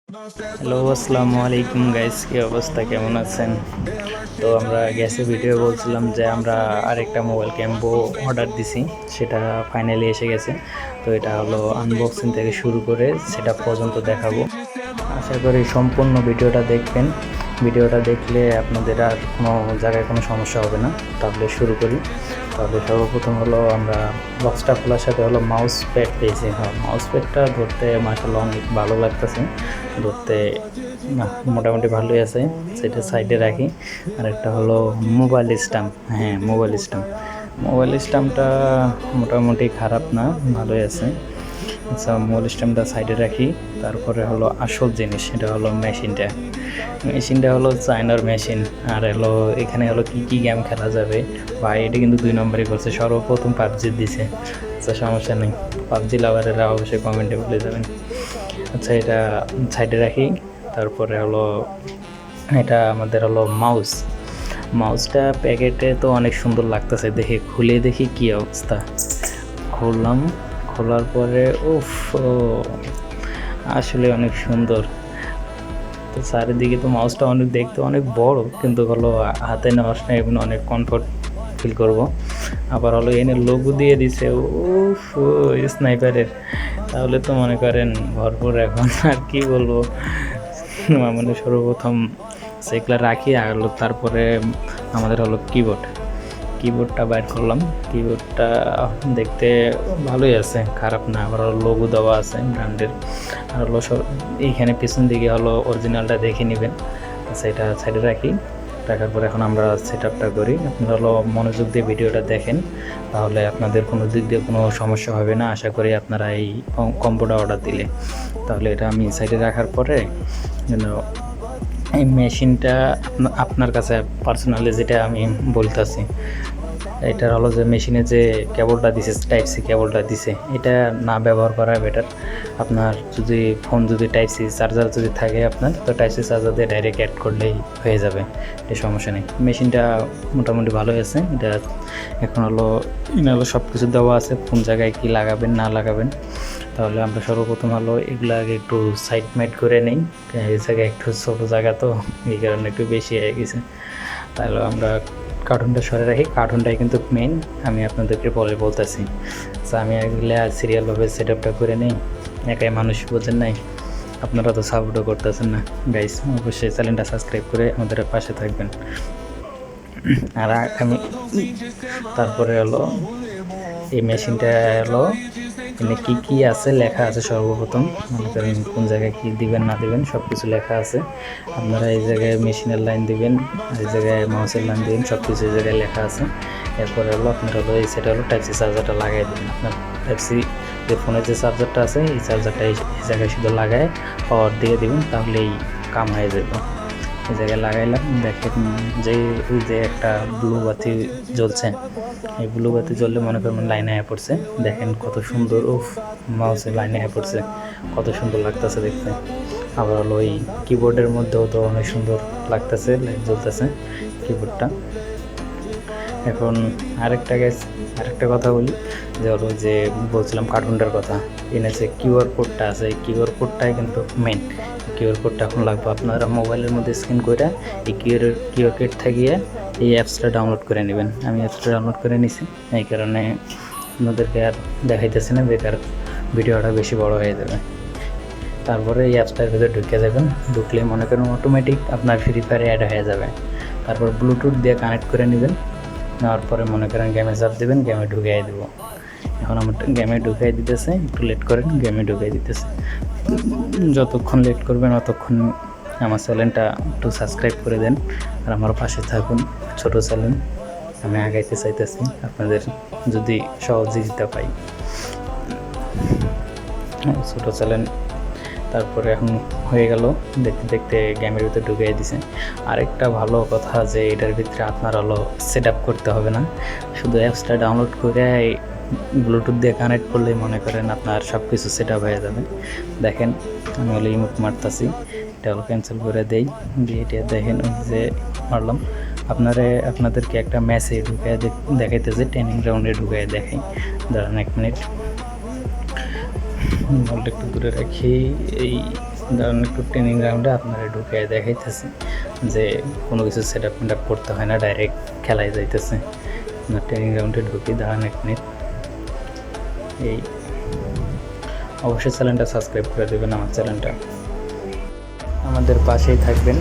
Hello, আসসালামু আলাইকুম guys, কি অবস্থা, কেমন আছেন? তো আমরা গ্যাসে ভিডিও বলছিলাম যে আমরা আরেকটা মোবাইল ক্যাম্বো অর্ডার দিছি, সেটা ফাইনালি এসে গেছে। তো এটা হলো আনবক্সিং থেকে শুরু করে সেটা পর্যন্ত দেখাবো। আশা করি সম্পূর্ণ ভিডিওটা দেখবেন। ভিডিওটা দেখলে আপনাদের আর কোনো জায়গায় কোনো সমস্যা হবে না। তাহলে শুরু করি। তাহলে সর্বপ্রথম হলো আমরা বক্সটা খোলার সাথে হলো মাউস প্যাড পেয়েছি। হ্যাঁ, মাউস প্যাডটা ধরতে মাশাআল্লাহ অনেক ভালো লাগতেছে। ধরতে না, মোটামুটি ভালোই আছে। সেটা সাইডে রাখি। আর একটা হলো মোবাইল স্ট্যাম্প। হ্যাঁ, মোবাইল স্ট্যাম্পটা মোটামুটি খারাপ না, ভালোই আছে। আচ্ছা, মোবাইল স্ট্যাম্পটা সাইডে রাখি। তারপরে হলো আসল জিনিস, সেটা হলো মেশিনটা হলো চায়নার মেশিন। আর হলো এখানে হলো কি গেম খেলা যাবে। ভাই এটা কিন্তু 2 নম্বরই করছে, সর্বপ্রথম পাবজি দিছে। আচ্ছা, সমস্যা নেই, পাবজি লাভারেরা অবশ্যই কমেন্টে বলে যাবেন। আচ্ছা, এটা সাইডে রাখি। তারপরে হলো এটা আমাদের হলো মাউসটা প্যাকেটে তো অনেক সুন্দর লাগতেছে, দেখে খুলে দেখি কি অবস্থা। খুললাম, খোলার পরে উফ, আসলে অনেক সুন্দর। তো চারিদিকে তো মাউসটা অনেক দেখতে অনেক বড়, কিন্তু হলো হাতে নেওয়ার সময় এখন অনেক কমফোর্ট ফিল করব। আবার হলো এনে লোগো দিয়ে দিছে, উফ, স্নাইপারের। তাহলে তো মনে করেন ভরপুর এখন আর কি বলবো। মানে সর্বপ্রথম সেগুলো রাখি, আর হলো তারপরে আমাদের হলো কিবোর্ডটা বাইর করলাম। কিবোর্ডটা দেখতে ভালোই আছে, খারাপ না। আবার লোগো দেওয়া আছে ব্র্যান্ডের। আর হলো এইখানে পিছন দিকে হলো অরিজিনালটা দেখে নেবেন। সেটা সাইডে রাখার পর এখন আমরা সেট আপটা করি। আপনারা হলো মনোযোগ দিয়ে ভিডিওটা দেখেন, তাহলে আপনাদের কোনো দিক দিয়ে কোনো সমস্যা হবে না। আশা করি আপনারা এই কম্বোটা অর্ডার দিলে। তাহলে এটা আমি সাইডে রাখার পরে এই মেশিনটা আপনার কাছে পার্সোনালি যেটা আমি বলতেছি, এটার হলো যে মেশিনে যে কেবলটা দিছে, টাইপ সি কেবলটা দিছে, এটা না ব্যবহার করা বেটার। আপনার যদি ফোন যদি টাইপ সি চার্জার যদি থাকে আপনার, তো টাইপ সি চার্জার দিয়ে ডাইরেক্ট অ্যাড করলেই হয়ে যাবে, এটা সমস্যা নেই। মেশিনটা মোটামুটি ভালো আছে। এটা এখন হলো সব কিছু দেওয়া আছে, কোন জায়গায় কী লাগাবেন না লাগাবেন। তাহলে আমরা সর্বপ্রথম হলো এগুলো আগে একটু সাইড মেড করে নিই। এই জায়গায় একটু ছোটো জায়গা, তো এই কারণে একটু বেশি হয়ে গেছে। তাহলে আমরা কার্টুনটা সরে রাখি, কার্টুনটাই কিন্তু মেন, আমি আপনাদেরকে পরে বলতেছি। তো আমি এগুলো সিরিয়ালভাবে সেট আপটা করে নিই, একাই মানুষ বোঝেন নাই, আপনারা তো সাপোর্টও করতেছেন না গাইস। অবশ্যই চ্যানেলটা সাবস্ক্রাইব করে আমাদের পাশে থাকবেন। আর আমি তারপরে হলো এই মেশিনটা হলো এখানে কী আছে লেখা আছে। সর্বপ্রথম মনে করেন কোন জায়গায় কী দিবেন না দিবেন সব কিছু লেখা আছে। আপনারা এই জায়গায় মেশিনের লাইন দিবেন, এই জায়গায় মাউসের লাইন দিবেন, সব কিছু এই জায়গায় লেখা আছে। এরপরে হলো আপনার হলো এই সেটা হলো টাইপ সি চার্জারটা লাগাই দেবেন। আপনার টাইপ সি যে ফোনের যে চার্জারটা আছে, এই চার্জারটা এই জায়গায় শুধু লাগায় পাওয়ার দিয়ে দেবেন, তাহলেই কাম হয়ে যাবে। এই জায়গায় লাগাইলাম, দেখেন যে একটা ব্লু বাতি জ্বলছে। এই ব্লু বাতি জ্বললে মনে করেন লাইনে হয়ে পড়ছে, দেখেন কত সুন্দর। উফ, মাউসে লাইনে হয়ে পড়ছে, কত সুন্দর লাগতেছে দেখতে। আবার হলো ওই কিবোর্ডের মধ্যেও তো অনেক সুন্দর লাগতেছে, লাইট জ্বলতেছে কিবোর্ডটা। এখন আরেকটা কথা বলি, যে হলো যে বলছিলাম কার্টুনটার কথা। এনে যে কিউআর কোডটা আছে, এই কিউআর কোডটাই কিন্তু মেন। কিউআর কোডটা এখন লাগবে, আপনারা মোবাইলের মধ্যে স্ক্যান করে এই কিউআর কোড থাকিয়ে এই অ্যাপসটা ডাউনলোড করে নেবেন। আমি অ্যাপসটা ডাউনলোড করে নিছি, এই কারণে আপনাদেরকে আর দেখাইতেছি না, বেকার ভিডিওটা বেশি বড় হয়ে যাবে। তারপরে এই অ্যাপসটার ভিতরে ঢুকে যাবেন, ঢুকলে মনে করেন অটোমেটিক আপনার ফ্রি ফায়ারে অ্যাড হয়ে যাবে। তারপর ব্লুটুথ দিয়ে কানেক্ট করে নেবেন, নেওয়ার পরে মনে করেন গেমে চাপ দেবেন, গেমে ঢুকিয়ে দেবো। এখন আমার গেমে ঢুকিয়ে দিতেছে, একটু লেট করেন, গেমে ঢুকিয়ে দিতেছে। যতক্ষণ লেট করবেন ততক্ষণ আমার চ্যানেলটা একটু সাবস্ক্রাইব করে দেন, আর আমার পাশে থাকুন। ছোট চ্যানেল, আমি আগাইতে চাইতেছি, আপনাদের যদি সহযোগিতা পাই। ছোট চ্যানেল। তারপরে এখন হয়ে গেল, দেখতে দেখতে গেমের ভিতরে ঢুকিয়ে দিছে। আরেকটা ভালো কথা যে এটার ভিতরে আপনার হলো সেট আপ করতে হবে না, শুধু অ্যাপসটা ডাউনলোড করে ব্লুটুথ দিয়ে কানেক্ট করলেই মনে করেন আপনার সব কিছু সেট আপ হয়ে যাবে। দেখেন আমি হলো ইমোট মারতাছি, এটা হলো ক্যান্সেল করে দেই, দিয়ে এটা দেখেন যে মারলাম। আপনাদেরকে একটা ম্যাচে ঢুকায় দেখাইতেছে, ট্রেনিং গ্রাউন্ডে ঢুকায় দেখাই। দাঁড়ান 1 মিনিট, বলটা একটু দূরে রাখি। এই ধরুন একটু ট্রেনিং গ্রাউন্ডে আপনারা ঢুকে দেখাইতেছে যে কোনো কিছু সেট আপ করতে হয় না, ডাইরেক্ট খেলায় যাইতেছে। আপনার ট্রেনিং গ্রাউন্ডে ঢুকি, দাঁড়ান 1 মিনিট। এই অবশ্যই চ্যানেলটা সাবস্ক্রাইব করে দেবেন, আমার চ্যানেলটা, আমাদের পাশেই থাকবেন।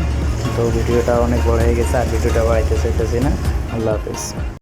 তো ভিডিওটা অনেক বড় হয়ে গেছে, আর ভিডিওটা বাড়াইতে চাইতেছি না। আল্লাহ হাফিজ।